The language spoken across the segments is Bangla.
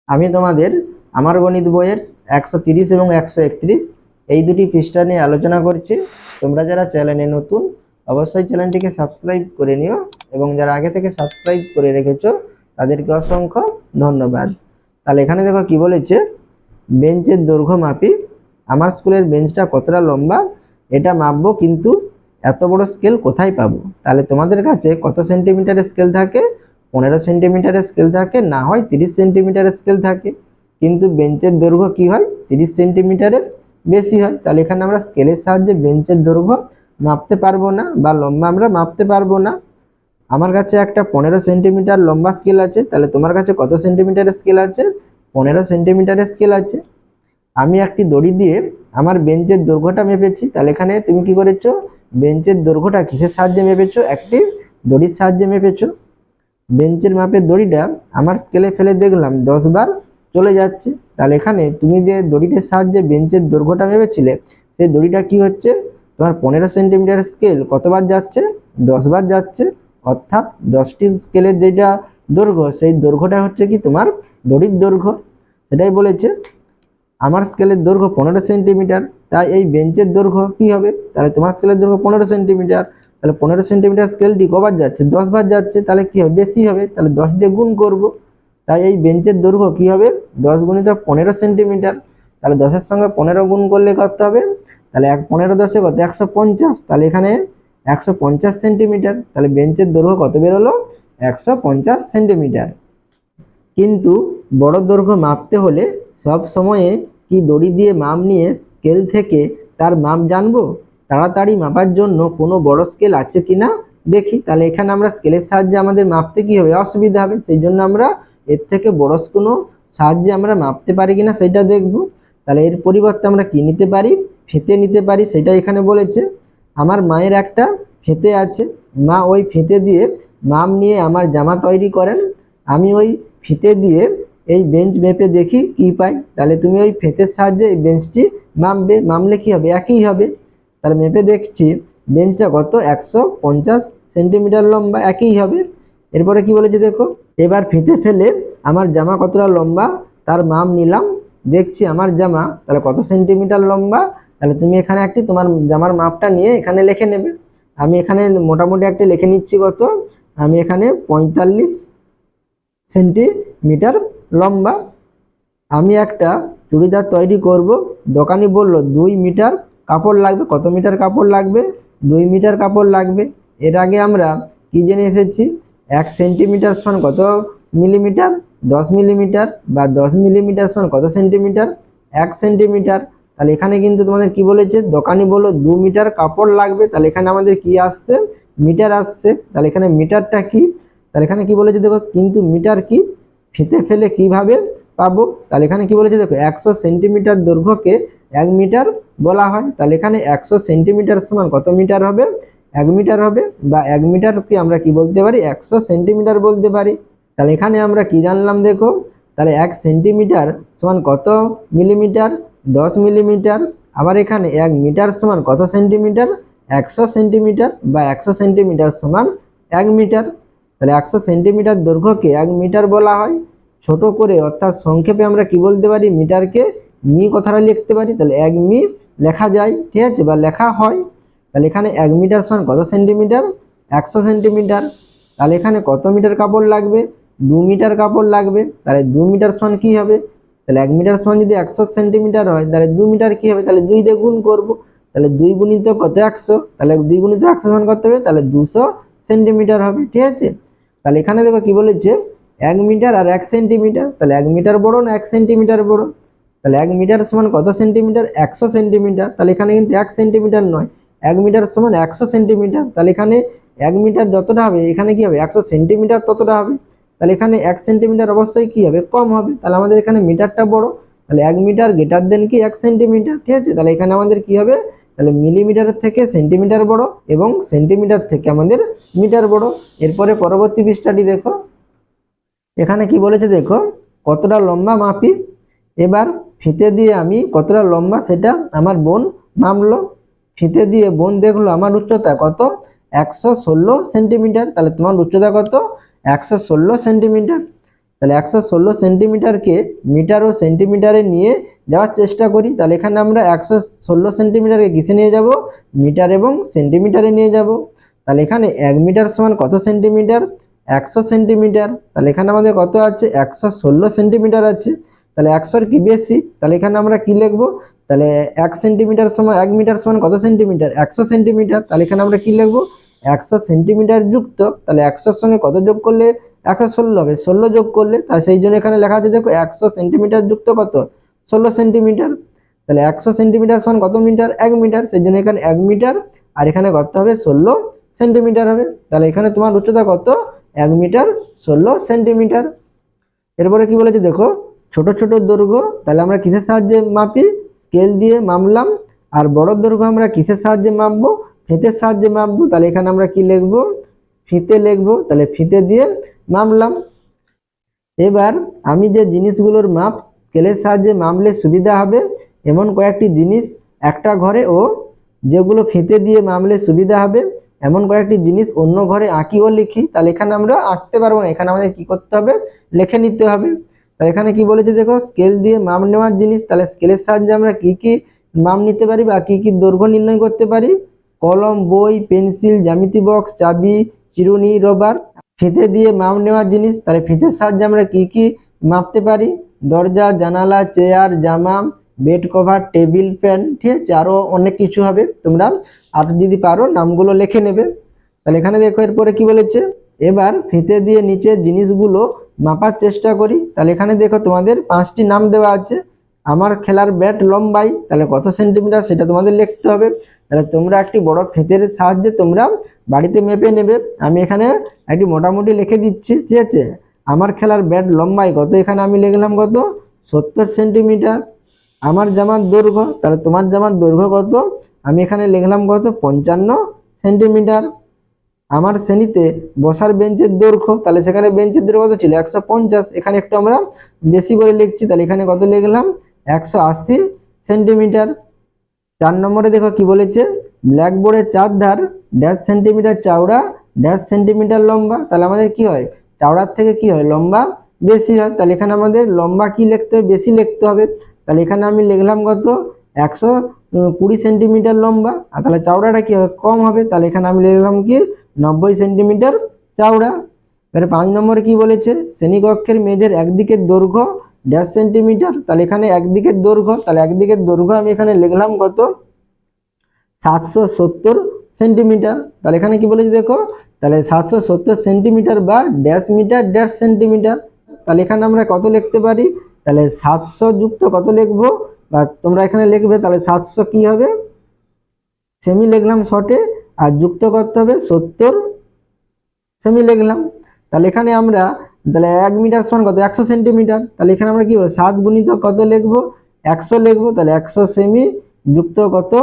আমি তোমাদের আমার গণিত বইয়ের 130 এবং 131 এই দুটি পৃষ্ঠা নিয়ে আলোচনা করছি। তোমরা যারা চ্যানেলে নতুন অবশ্যই চ্যানেলটিকে সাবস্ক্রাইব করে নিও, এবং যারা আগে থেকে সাবস্ক্রাইব করে রেখেছো তাদেরকে অসংখ্য ধন্যবাদ। তাহলে এখানে দেখো কি বলেছে, বেঞ্চের দৈর্ঘ্য মাপি। আমার স্কুলের বেঞ্চটা কতটা লম্বা এটা মাপবো, কিন্তু এত বড় স্কেল কোথায় পাবো? তাহলে তোমাদের কাছে কত সেন্টিমিটারের স্কেল থাকে? 15 সেন্টিমিটারের স্কেল থাকে, না হয় 30 সেন্টিমিটারের স্কেল থাকে। কিন্তু বেঞ্চের দৈর্ঘ্য কি হয়? 30 সেন্টিমিটারের বেশি হয়। তাহলে এখানে আমরা স্কেলের সাহায্যে বেঞ্চের দৈর্ঘ্য মাপতে পারবো না, বা লম্বা আমরা মাপতে পারবো না। আমার কাছে একটা 15 সেন্টিমিটার লম্বা স্কেল আছে, তাহলে তোমার কাছে কত সেন্টিমিটারের স্কেল আছে? 15 সেন্টিমিটারের স্কেল আছে। আমি একটি দড়ি দিয়ে আমার বেঞ্চের দৈর্ঘ্যটা মেপেছি। তাহলে এখানে তুমি কি করেছো? বেঞ্চের দৈর্ঘ্যটা কিসের সাহায্যে মেপেছো? একটি দড়ির সাহায্যে মেপেছো। বেঞ্চের মাপের দড়িটা আমার স্কেলে ফেলে দেখলাম 10 বার চলে যাচ্ছে। তাহলে এখানে তুমি যে দড়িটার সাহায্যে বেঞ্চের দৈর্ঘ্যটা মেপেছিলে, সেই দড়িটা কি হচ্ছে? তোমার 15 সেন্টিমিটার স্কেল কতবার যাচ্ছে? 10 বার যাচ্ছে। অর্থাৎ 10টি স্কেলের যেটা দৈর্ঘ্য, সেই দৈর্ঘ্যটা হচ্ছে কি তোমার দড়ির দৈর্ঘ্য। সেটাই বলেছে আমার স্কেলের দৈর্ঘ্য 15 সেন্টিমিটার, তাই এই বেঞ্চের দৈর্ঘ্য কি হবে? তাহলে তোমার স্কেলের দৈর্ঘ্য 15 সেন্টিমিটার, তাহলে 15 সেন্টিমিটার স্কেলটি কবার যাচ্ছে? 10 বার যাচ্ছে। তাহলে কি হবে? বেশি হবে। তাহলে 10 দিয়ে গুণ করব। তাই এই বেঞ্চের দৈর্ঘ্য কি হবে? 10 গুণিত 15 সেন্টিমিটার। তাহলে 10-এর সঙ্গে 15 গুণ করলে কত হবে? তাহলে 15 10 কত? 150। তাহলে এখানে 150 সেন্টিমিটার। তাহলে বেঞ্চের দৈর্ঘ্য কত বেরোলো? 150 সেন্টিমিটার। কিন্তু বড় দৈর্ঘ্য মাপতে হলে সব সময়ে কি দড়ি দিয়ে মাপ নিয়ে স্কেল থেকে তার মাপ জানবো? তাড়াতাড়ি মাপার জন্য কোনো বড় স্কেল আছে কিনা দেখি। তাহলে এখানে আমরা স্কেলের সাহায্যে আমাদের মাপতে কি হবে? অসুবিধা হবে। সেই জন্য আমরা এর থেকে বড় কোনো সাহায্যে আমরা মাপতে পারি কিনা সেটা দেখব। তাহলে এর পরিবর্তে আমরা কি নিতে পারি? ফিতে নিতে পারি। সেটা এখানে বলেছে। আমার মায়ের একটা ফিতে আছে, মা ওই ফিতে দিয়ে মাপ নিয়ে আমার জামা তৈরি করেন। আমি ওই ফিতে দিয়ে এই বেঞ্চ মেপে দেখি কি পাই। তাহলে তুমি ওই ফিতের সাহায্যে এই বেঞ্চটি মাপবে। মাপলে কি হবে? একই হবে। তাহলে মেপে দেখছি বেঞ্চটা কত? 150 সেন্টিমিটার লম্বা, একই হবে। এরপরে কি বলেছে দেখো, এবার ফিতে ফেলে আমার জামা কতটা লম্বা তার মাপ নিলাম। দেখছি আমার জামা তাহলে কত সেন্টিমিটার লম্বা। তাহলে তুমি এখানে একটি তোমার জামার মাপটা নিয়ে এখানে লিখে নেবে। আমি এখানে মোটামুটি একটি লিখে নিচ্ছি। কত? আমি এখানে 45 সেন্টিমিটার লম্বা। আমি একটা চুড়িদার তৈরি করব। দোকানি বলল 2 মিটার কাপড় লাগবে। কত মিটার কাপড় লাগবে? 2 মিটার কাপড় লাগবে। এর আগে আমরা কি জেনে এসেছি? 1 সেন্টিমিটার সমান কত মিলিমিটার? 10 মিলিমিটার। বা 10 মিলিমিটার সমান কত সেন্টিমিটার? 1 সেন্টিমিটার। তাহলে এখানে কিন্তু তোমাদের কি বলেছে? দোকানি বলল 2 মিটার কাপড় লাগবে। তাহলে এখানে আমাদের কি আসছে? মিটার আসছে। তাহলে এখানে মিটারটা কি? তাহলে এখানে কি বলেছে দেখো, কিন্তু মিটার কি ফিতে ফেলে কিভাবে পাবো? তাহলে এখানে কি বলেছে দেখো, 100 সেন্টিমিটার দৈর্ঘ্যকে 1 মিটার বলা হয়। তাহলে এখানে 100 সেন্টিমিটার সমান কত মিটার হবে? 1 মিটার হবে। বা 1 মিটারকে আমরা কি বলতে পারি? 100 সেন্টিমিটার বলতে পারি। তাহলে এখানে আমরা কি জানলাম দেখো, তাহলে 1 সেন্টিমিটার সমান কত মিলিমিটার? 10 মিলিমিটার। আবার এখানে 1 মিটার সমান কত সেন্টিমিটার? 100 সেন্টিমিটার। বা 100 সেন্টিমিটার সমান 1 মিটার। তাহলে 100 সেন্টিমিটার দৈর্ঘ্যকে 1 মিটার বলা হয়। ছোট করে অর্থাৎ সংক্ষেপে আমরা কি বলতে পারি? মিটারকে মি কথাটা লিখতে পারি। তাহলে 1 মি লেখা যায়, ঠিক আছে, বা লেখা হয়। তাহলে এখানে 1 মিটার সমান কত সেন্টিমিটার? 100 সেন্টিমিটার। তাহলে এখানে কত মিটার কাপড় লাগবে? 2 মিটার কাপড় লাগবে। তাহলে 2 মিটার সমান কি হবে? তাহলে 1 মিটার সমান যদি 100 সেন্টিমিটার হয়, তাহলে 2 মিটার কি হবে? তাহলে 2 দিয়ে গুণ করব। তাহলে 2 গুণিত কত? 100। তাহলে 2 গুণিত 100 সমান কত হবে? তাহলে 200 সেন্টিমিটার হবে, ঠিক আছে। তাহলে এখানে দেখো কি বলেছে, 1 মিটার আর 1 সেন্টিমিটার। তাহলে 1 মিটার বড় না 1 সেন্টিমিটার বড়? তাহলে 1 মিটার সমান কত সেন্টিমিটার? 100 সেন্টিমিটার। তাহলে এখানে কিন্তু 1 সেন্টিমিটার নয়, 1 মিটার সমান 100 সেন্টিমিটার। তাহলে এখানে 1 মিটার যতটা হবে, এখানে কি হবে? 100 সেন্টিমিটার ততটা হবে। তাহলে এখানে 1 সেন্টিমিটার অবশ্যই কি হবে? কম হবে। তাহলে আমাদের এখানে মিটারটা বড়। তাহলে 1 মিটার গ্রেটার দেন কি 1 সেন্টিমিটার, ঠিক আছে। তাহলে এখানে আমাদের কি হবে? তাহলে মিলিমিটারের থেকে সেন্টিমিটার বড়, এবং সেন্টিমিটার থেকে আমাদের মিটার বড়। এরপরে পরবর্তী পৃষ্ঠাটি দেখো, এখানে কি বলেছে দেখো, কতটা লম্বা মাপি। এবার ফিতে দিয়ে আমি কতটা লম্বা সেটা আমার বোন মাপলো। ফিতে দিয়ে বোন দেখলো আমার উচ্চতা কত? 116 সেন্টিমিটার। তাহলে তোমার উচ্চতা কত? 116 সেন্টিমিটার। তাহলে 116 সেন্টিমিটারকে মিটার ও সেন্টিমিটারে নিয়ে যাওয়ার চেষ্টা করি। তাহলে এখানে আমরা 116 সেন্টিমিটারকে কিসে নিয়ে যাব, মিটার এবং সেন্টিমিটারে নিয়ে যাব। তাহলে এখানে 1 মিটার সমান কত সেন্টিমিটার, 100 সেন্টিমিটার। তাহলে এখানে আমাদের কত আছে, 116 সেন্টিমিটার আছে। তাহলে 100-র কি বেশি, তাহলে এখানে আমরা কি লিখবো, তাহলে 1 সেন্টিমিটার সমান 1 মিটার সমান কত সেন্টিমিটার, 100 সেন্টিমিটার। তাহলে এখানে আমরা কি লিখবো, 100 সেন্টিমিটার যুক্ত, তাহলে 100-র সঙ্গে কত যোগ করলে 116 হবে, 16 যোগ করলে, তাই সেই জন্য এখানে লেখা আছে দেখো 100 সেন্টিমিটার যুক্ত কত, 16 সেন্টিমিটার। তাহলে 100 সেন্টিমিটার সমান কত মিটার, 1 মিটার, সেই জন্য এখানে 1 মিটার আর এখানে কত হবে 16 সেন্টিমিটার হবে। তাহলে এখানে তোমার উচ্চতা কত, 1 মিটার 16 সেন্টিমিটার। এরপরে কি বলেছে দেখো, ছোট ছোট দৈর্ঘ্য তাহলে আমরা কিসের সাহায্যে মাপি, স্কেল দিয়ে মাপলাম। আর বড় দৈর্ঘ্য আমরা কিসের সাহায্যে মাপবো, ফিতের সাহায্যে মাপবো। তাহলে এখানে আমরা কি লিখবো, ফিতে লিখবো। তাহলে ফিতে দিয়ে মাপলাম। এবার আমি যে জিনিসগুলোর মাপ স্কেলের সাহায্যে মাপলে সুবিধা হবে এমন কয়েকটি জিনিস একটা ঘরে ও যেগুলো ফিতে দিয়ে মাপলে সুবিধা হবে এমন কয়েকটি জিনিস অন্য ঘরে আঁকি ও লিখি। তাহলে এখানে আমরা আঁকতে পারবো না, এখানে আমাদের কি করতে হবে, লিখে নিতে হবে। তাহলে এখানে কি বলেছে দেখো, স্কেল দিয়ে মাপ নেওয়ার জিনিস। তাহলে স্কেলের সাহায্যে আমরা কি কি মাপ নিতে পারি বা কি কি দৈর্ঘ্য নির্ণয় করতে পারি, কলম, বই, পেন্সিল, জ্যামিতি বক্স, চাবি, চিরুনি, রবার। ফিতে দিয়ে মাপ নেওয়ার জিনিস, তাহলে ফিতের সাহায্যে আমরা কি কি মাপতে পারি, দরজা, জানালা, চেয়ার, জামা, বেড কভার, টেবিল, ফ্যান, ঠিক আছে, আরো অনেক কিছু হবে। তোমরা আর যদি পারো নামগুলো লিখে নেবে। তাহলে এখানে দেখো এরপরে কি বলেছে, এবার ফিতে দিয়ে নিচের জিনিসগুলো মাপার চেষ্টা করি। তাহলে এখানে দেখো তোমাদের 5টি নাম দেওয়া আছে। আমার খেলার ব্যাট লম্বাই, তাহলে কত সেন্টিমিটার সেটা তোমাদের লিখতে হবে। তাহলে তোমরা একটি বড় ফিতের সাহায্যে তোমরা বাড়িতে মেপে নেবে। আমি এখানে একটি মোটামুটি লিখে দিচ্ছি, ঠিক আছে। আমার খেলার ব্যাট লম্বাই কত, এখানে আমি লিখলাম কত, 70 সেন্টিমিটার। আমার জামার দৈর্ঘ্য, তাহলে তোমার জামার দৈর্ঘ্য কত, আমি এখানে লিখলাম কত, 55 সেন্টিমিটার। আমার শ্রেণীতে বসার বেঞ্চের দৈর্ঘ্য, তাহলে সেখানে বেঞ্চের দৈর্ঘ্য কত ছিল, 150, এখানে একটু আমরা বেশি করে লিখছি, তাহলে এখানে কত লিখলাম, 180 সেন্টিমিটার। 4 নম্বরে দেখো কি বলেছে, ব্ল্যাকবোর্ডের 4 ধার ড্যাশ সেন্টিমিটার চওড়া ড্যাশ সেন্টিমিটার লম্বা। তাহলে আমাদের কি হয়, চওড়ার থেকে কি হয়, লম্বা বেশি হয়। তাহলে এখানে আমাদের লম্বা কি লিখতে হবে, বেশি লিখতে হবে। তাহলে এখানে আমি লিখলাম কত, 120 সেন্টিমিটার লম্বা। আর তাহলে চওড়াটা কি হবে, কম হবে। তাহলে এখানে আমি লিখলাম কি, 90 সেন্টিমিটার চওড়া। এবারে 5 নম্বরে কি বলেছে, শ্রেণীকক্ষের মেঝের একদিকের দৈর্ঘ্য ড্যাশ সেন্টিমিটার। তাহলে এখানে একদিকের দৈর্ঘ্য, তাহলে একদিকের দৈর্ঘ্য আমি এখানে লিখলাম কত, 770 সেন্টিমিটার। তাহলে এখানে কি বলেছে দেখো, তাহলে 770 সেন্টিমিটার বা ড্যাশ মিটার ড্যাশ সেন্টিমিটার। তাহলে এখানে আমরা কত লিখতে পারি, তাহলে 700 যুক্ত কত লিখবো, বা তোমরা এখানে লিখবে, তাহলে 700 কি হবে, সেমি লিখলাম শর্টে, আর যুক্ত করতে হবে 70 সেমি লিখলাম। তাহলে এখানে আমরা, তাহলে 1 মিটার সমান কত, 100 সেন্টিমিটার। তাহলে এখানে আমরা কি বলবো, 7 গুণিত কত লিখবো, 100 লিখবো। তাহলে 100 সেমি যুক্ত কত,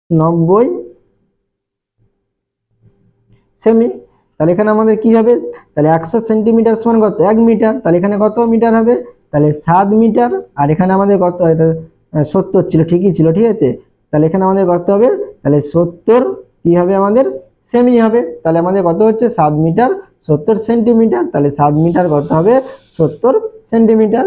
90 সেমি। তাহলে এখানে আমাদের কি হবে, তাহলে 100 সেন্টিমিটার সমান কত, 1 মিটার। তাহলে এখানে কত মিটার হবে, তাহলে 7 মিটার। আর এখানে আমাদের কত, এটা 70 ছিল, ঠিকই ছিল, ঠিক আছে। তাহলে এখানে আমাদের কত হবে, তাহলে 70 কি হবে আমাদের, সেমি হবে। তাহলে আমাদের কত হচ্ছে, 7 মিটার 70 সেন্টিমিটার। তাহলে 7 মিটার কত হবে, 70 সেন্টিমিটার।